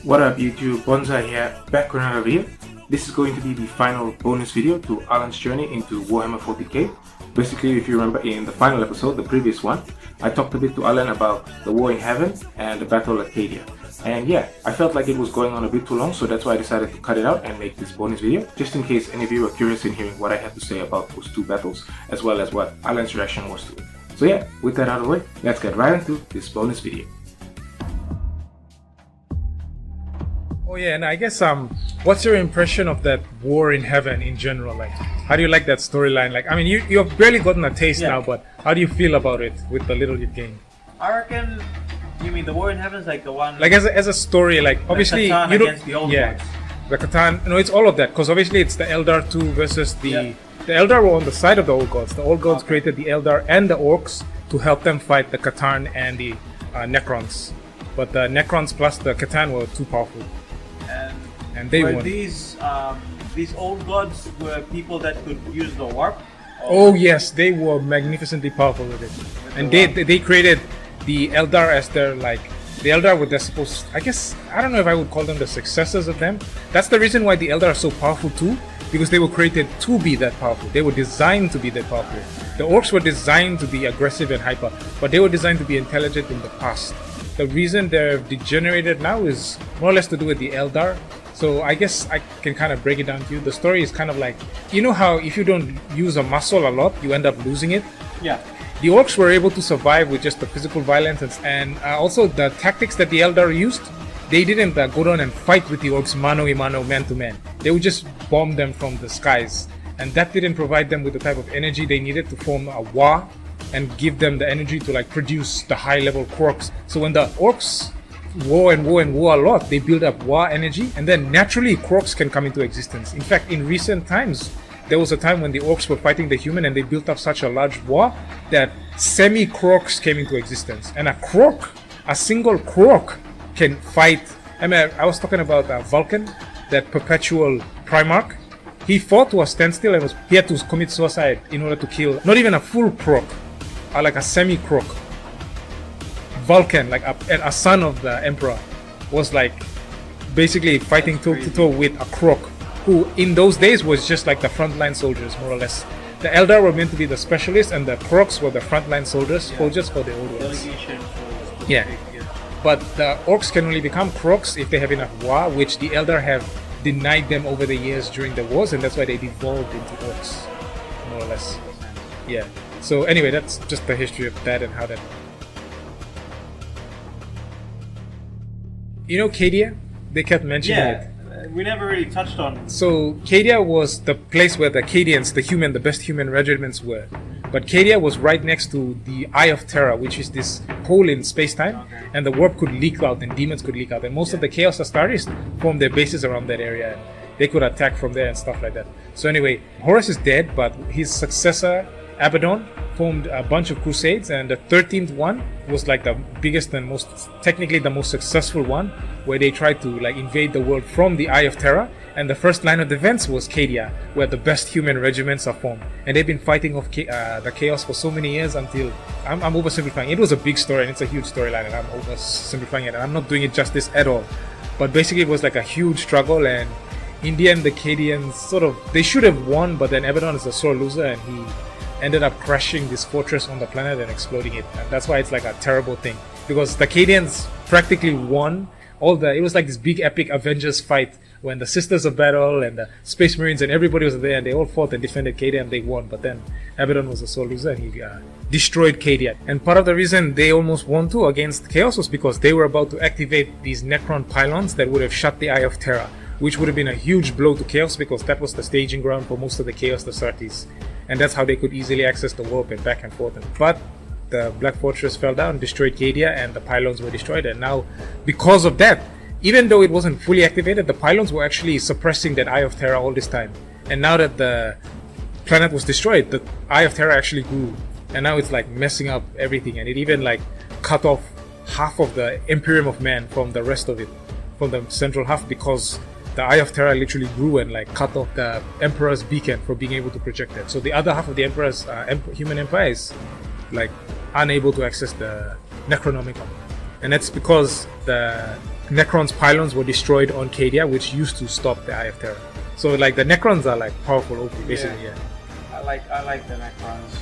What up YouTube, BonzEye here, back with another video. This is going to be the final bonus video to Allan's journey into Warhammer 40K. Basically, if you remember in the final episode, the previous one, I talked a bit to Allan about the war in heaven and the battle at Cadia. And yeah, I felt like it was going on a bit too long, so that's why I decided to cut it out and make this bonus video, just in case any of you are curious in hearing what I had to say about those two battles, as well as what Allan's reaction was to it. So yeah, with that out of the way, let's get right into this bonus video. Oh yeah, and I guess what's your impression of that war in heaven in general? Like, how do you like that storyline? Like, I mean, you've barely gotten a taste now, but how do you feel about it with the little you've gained? I reckon. You mean the war in heaven is like the one? Like as a story, like obviously Catan you don't. Against the old yeah, gods. the Catan. No, it's all of that because obviously it's the Eldar 2 versus the Eldar were on the side of the old gods. The old gods created the Eldar and the Orcs to help them fight the Catan and the Necrons, but the Necrons plus the Catan were too powerful. And they won. These old gods were people that could use the warp? Oh yes, they were magnificently powerful with it. And they created the Eldar as their, like, the Eldar were their supposed, I guess, I don't know if I would call them the successors of them. That's the reason why the Eldar are so powerful too, because they were created to be that powerful. They were designed to be that powerful. The Orcs were designed to be aggressive and hyper, but they were designed to be intelligent in the past. The reason they're degenerated now is more or less to do with the Eldar. So I guess I can kind of break it down to you. The story is kind of like, you know how if you don't use a muscle a lot, you end up losing it? Yeah. The Orcs were able to survive with just the physical violence and also the tactics that the Eldar used. They didn't go down and fight with the Orcs mano a mano, man to man. They would just bomb them from the skies. And that didn't provide them with the type of energy they needed to form a war and give them the energy to like produce the high level quarks. So when the Orcs war a lot, they build up war energy, and then naturally quarks can come into existence. In fact, in recent times, there was a time when the Orcs were fighting the human and they built up such a large war that semi-crocs came into existence. And a single croc can fight. I mean, I was talking about Vulcan, that perpetual Primarch. He fought to a standstill and he had to commit suicide in order to kill not even a full croc, like a semi-croc. Vulcan, like a son of the Emperor, was like basically fighting toe to toe with a croc, who in those days was just like the frontline soldiers, more or less. The Eldar were meant to be the specialists, and the crocs were the frontline soldiers for the old ones. Yeah. But the Orcs can only become crocs if they have enough war, which the Eldar have denied them over the years during the wars, and that's why they devolved into Orcs, more or less. Yeah. So anyway, that's just the history of that and how that. You know Cadia? They kept mentioning it. We never really touched on. So Cadia was the place where the Cadians, the best human regiments were. But Cadia was right next to the Eye of Terror, which is this hole in space-time, and the warp could leak out and demons could leak out. And most of the Chaos Astartes formed their bases around that area. They could attack from there and stuff like that. So anyway, Horus is dead, but his successor, Abaddon, formed a bunch of crusades, and the 13th one was like the biggest and technically the most successful one, where they tried to like invade the world from the Eye of Terror, and the first line of defense was Cadia, where the best human regiments are formed, and they've been fighting off the chaos for so many years until I'm oversimplifying. It was a big story and it's a huge storyline, and I'm oversimplifying it, and I'm not doing it justice at all. But basically it was like a huge struggle, and in the end the Cadians they should have won, but then Abaddon is a sore loser and he ended up crashing this fortress on the planet and exploding it, and that's why it's like a terrible thing, because the Cadians practically won it was like this big epic Avengers fight when the Sisters of Battle and the Space Marines and everybody was there, and they all fought and defended Cadia and they won, but then Abaddon was a sole loser and he destroyed Cadia. And part of the reason they almost won too against Chaos was because they were about to activate these Necron pylons that would have shut the Eye of Terror, which would have been a huge blow to Chaos, because that was the staging ground for most of the Chaos Astartes. And that's how they could easily access the warp and back and forth. But the Black Fortress fell down, destroyed Cadia, and the pylons were destroyed. And now, because of that, even though it wasn't fully activated, the pylons were actually suppressing that Eye of Terror all this time. And now that the planet was destroyed, the Eye of Terror actually grew. And now it's like messing up everything. And it even like cut off half of the Imperium of Man from the rest of it, from the central half, because the Eye of Terror literally grew and like cut off the Emperor's beacon for being able to project it. So the other half of the Emperor's human empire is like unable to access the Necronomicon. And that's because the Necrons pylons were destroyed on Cadia, which used to stop the Eye of Terror. So like the Necrons are like powerful OP basically. Yeah. I like the Necrons.